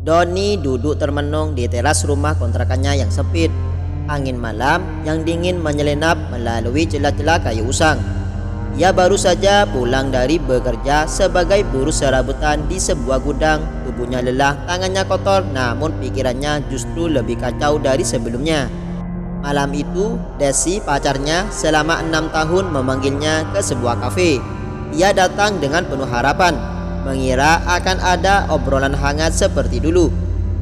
Doni duduk termenung di teras rumah kontrakannya yang sempit. Angin malam yang dingin menyelinap melalui celah-celah kayu usang. Ia baru saja pulang dari bekerja sebagai buruh serabutan di sebuah gudang. Tubuhnya lelah, tangannya kotor, namun pikirannya justru lebih kacau dari sebelumnya. Malam itu, Desi pacarnya selama 6 tahun memanggilnya ke sebuah kafe. Ia datang dengan penuh harapan, mengira akan ada obrolan hangat seperti dulu.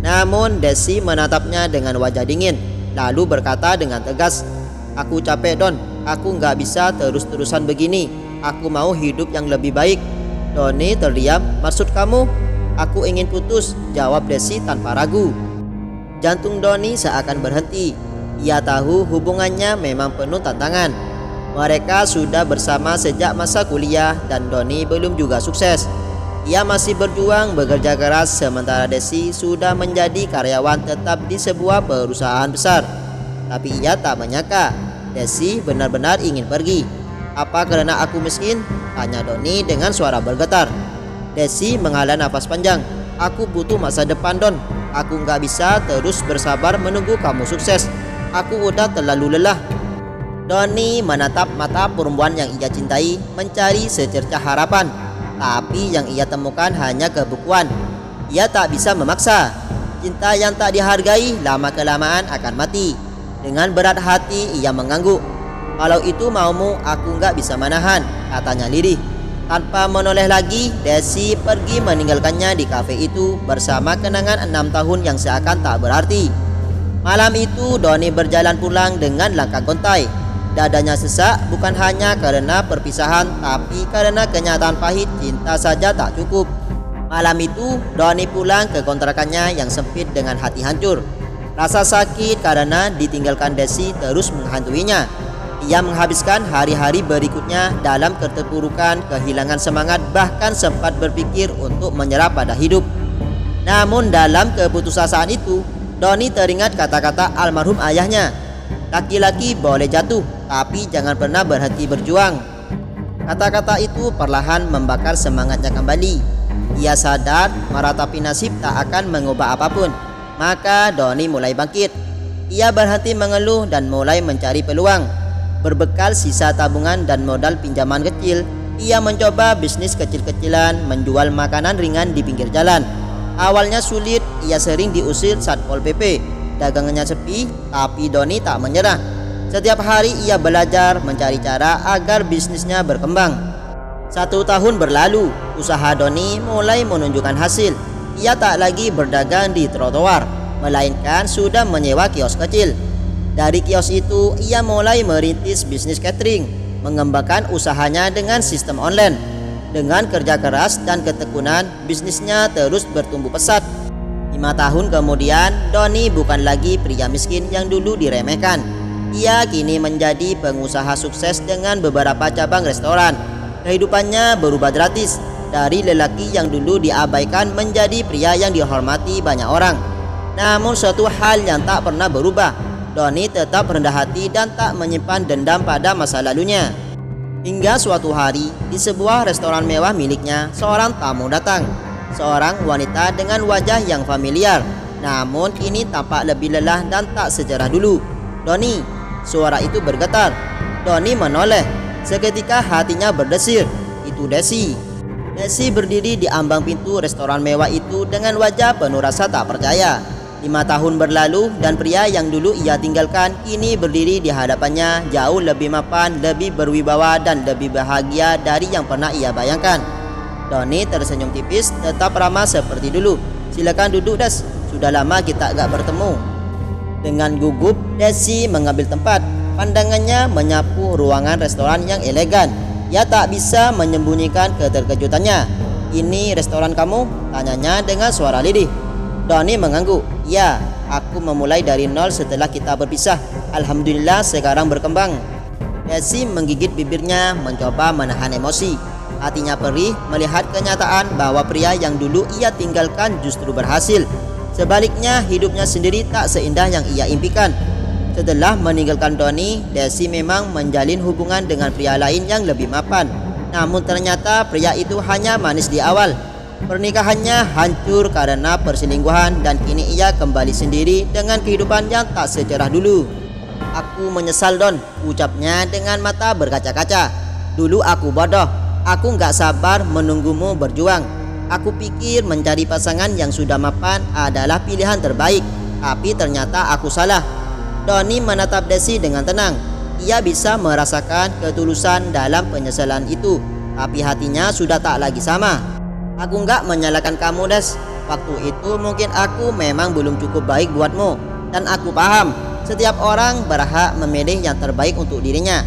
Namun Desi menatapnya dengan wajah dingin, lalu berkata dengan tegas, "Aku capek Don, aku nggak bisa terus-terusan begini. Aku mau hidup yang lebih baik." Doni terdiam. "Maksud kamu?" "Aku ingin putus," jawab Desi tanpa ragu. Jantung Doni seakan berhenti. Ia tahu hubungannya memang penuh tantangan. Mereka sudah bersama sejak masa kuliah dan Doni belum juga sukses. Ia masih berjuang bekerja keras sementara Desi sudah menjadi karyawan tetap di sebuah perusahaan besar. Tapi ia tak menyangka Desi benar-benar ingin pergi. "Apa karena aku miskin?" tanya Doni dengan suara bergetar. Desi menghela nafas panjang. "Aku butuh masa depan Don. Aku nggak bisa terus bersabar menunggu kamu sukses. Aku udah terlalu lelah." Doni menatap mata perempuan yang ia cintai, mencari secercah harapan. Tapi yang ia temukan hanya kebukuan. Ia tak bisa memaksa. Cinta yang tak dihargai lama-kelamaan akan mati. Dengan berat hati ia mengangguk. "Kalau itu maumu, aku nggak bisa menahan," katanya lirih. Tanpa menoleh lagi, Desi pergi meninggalkannya di kafe itu bersama kenangan 6 tahun yang seakan tak berarti. Malam itu Doni berjalan pulang dengan langkah gontai. Dadanya sesak bukan hanya karena perpisahan, tapi karena kenyataan pahit cinta saja tak cukup. Malam itu Doni pulang ke kontrakannya yang sempit dengan hati hancur. Rasa sakit karena ditinggalkan Desi terus menghantuinya. Ia menghabiskan hari-hari berikutnya dalam keterpurukan, kehilangan semangat, bahkan sempat berpikir untuk menyerah pada hidup. Namun dalam keputusasaan itu, Doni teringat kata-kata almarhum ayahnya, "Laki-laki boleh jatuh, tapi jangan pernah berhenti berjuang." Kata-kata itu perlahan membakar semangatnya kembali. Ia sadar meratapi nasib tak akan mengubah apapun. Maka Doni mulai bangkit. Ia berhenti mengeluh dan mulai mencari peluang. Berbekal sisa tabungan dan modal pinjaman kecil, ia mencoba bisnis kecil-kecilan, menjual makanan ringan di pinggir jalan. Awalnya sulit, ia sering diusir Satpol PP. Dagangannya sepi, tapi Doni tak menyerah. Setiap hari ia belajar mencari cara agar bisnisnya berkembang. 1 tahun berlalu, usaha Doni mulai menunjukkan hasil. Ia tak lagi berdagang di trotoar, melainkan sudah menyewa kios kecil. Dari kios itu, ia mulai merintis bisnis catering, mengembangkan usahanya dengan sistem online. Dengan kerja keras dan ketekunan, bisnisnya terus bertumbuh pesat. 5 tahun kemudian, Doni bukan lagi pria miskin yang dulu diremehkan. Ia kini menjadi pengusaha sukses dengan beberapa cabang restoran. Kehidupannya berubah drastis. Dari lelaki yang dulu diabaikan menjadi pria yang dihormati banyak orang. Namun suatu hal yang tak pernah berubah. Doni tetap rendah hati dan tak menyimpan dendam pada masa lalunya. Hingga suatu hari, di sebuah restoran mewah miliknya, seorang tamu datang. Seorang wanita dengan wajah yang familiar, namun kini tampak lebih lelah dan tak secerah dulu. "Doni!" suara itu bergetar. Doni menoleh. Seketika hatinya berdesir. Itu Desi. Desi berdiri di ambang pintu restoran mewah itu dengan wajah penuh rasa tak percaya. 5 tahun berlalu dan pria yang dulu ia tinggalkan kini berdiri di hadapannya, jauh lebih mapan, lebih berwibawa dan lebih bahagia dari yang pernah ia bayangkan. Doni tersenyum tipis, tetap ramah seperti dulu. "Silakan duduk Des, sudah lama kita gak bertemu." Dengan gugup, Desi mengambil tempat. Pandangannya menyapu ruangan restoran yang elegan. Ia tak bisa menyembunyikan keterkejutannya. "Ini restoran kamu?" tanyanya dengan suara lirih. Doni mengangguk. "Ya, aku memulai dari nol setelah kita berpisah. Alhamdulillah sekarang berkembang." Desi menggigit bibirnya, mencoba menahan emosi. Hatinya perih melihat kenyataan bahwa pria yang dulu ia tinggalkan justru berhasil. Sebaliknya, hidupnya sendiri tak seindah yang ia impikan. Setelah meninggalkan Doni, Desi memang menjalin hubungan dengan pria lain yang lebih mapan. Namun ternyata pria itu hanya manis di awal. Pernikahannya hancur karena perselingkuhan dan kini ia kembali sendiri dengan kehidupan yang tak secerah dulu. Aku menyesal Don, ucapnya dengan mata berkaca-kaca. Dulu aku bodoh, aku gak sabar menunggumu berjuang. Aku pikir mencari pasangan yang sudah mapan adalah pilihan terbaik, tapi ternyata aku salah. Doni menatap Desi dengan tenang. Ia bisa merasakan ketulusan dalam penyesalan itu, tapi hatinya sudah tak lagi sama. Aku nggak menyalahkan kamu Des. Waktu itu mungkin aku memang belum cukup baik buatmu. Dan aku paham, setiap orang berhak memilih yang terbaik untuk dirinya.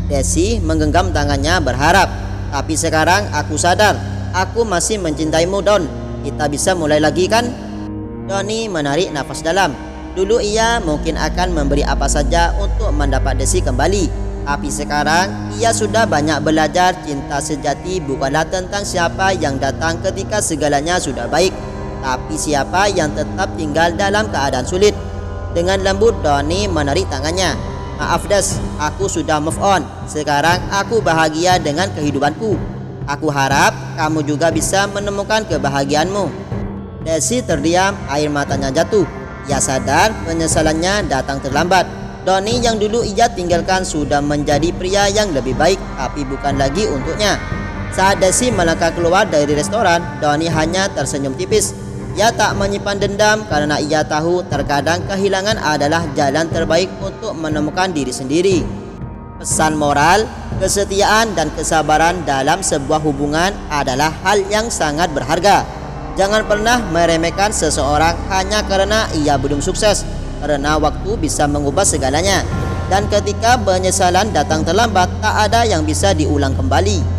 Desi menggenggam tangannya berharap. Tapi sekarang aku sadar, aku masih mencintaimu Don. Kita bisa mulai lagi kan? Doni menarik nafas dalam. Dulu ia mungkin akan memberi apa saja untuk mendapat Desi kembali. Tapi sekarang ia sudah banyak belajar cinta sejati bukanlah tentang siapa yang datang ketika segalanya sudah baik, tapi siapa yang tetap tinggal dalam keadaan sulit. Dengan lembut Doni menarik tangannya. Maaf Des, aku sudah move on. Sekarang aku bahagia dengan kehidupanku. Aku harap kamu juga bisa menemukan kebahagiaanmu. Desi terdiam, air matanya jatuh. Ia sadar penyesalannya datang terlambat. Doni yang dulu ia tinggalkan sudah menjadi pria yang lebih baik, tapi bukan lagi untuknya. Saat Desi melangkah keluar dari restoran, Doni hanya tersenyum tipis. Ia tak menyimpan dendam karena ia tahu terkadang kehilangan adalah jalan terbaik untuk menemukan diri sendiri. Pesan moral, kesetiaan dan kesabaran dalam sebuah hubungan adalah hal yang sangat berharga. Jangan pernah meremehkan seseorang hanya karena ia belum sukses. Karena waktu bisa mengubah segalanya. Dan ketika penyesalan datang terlambat, tak ada yang bisa diulang kembali.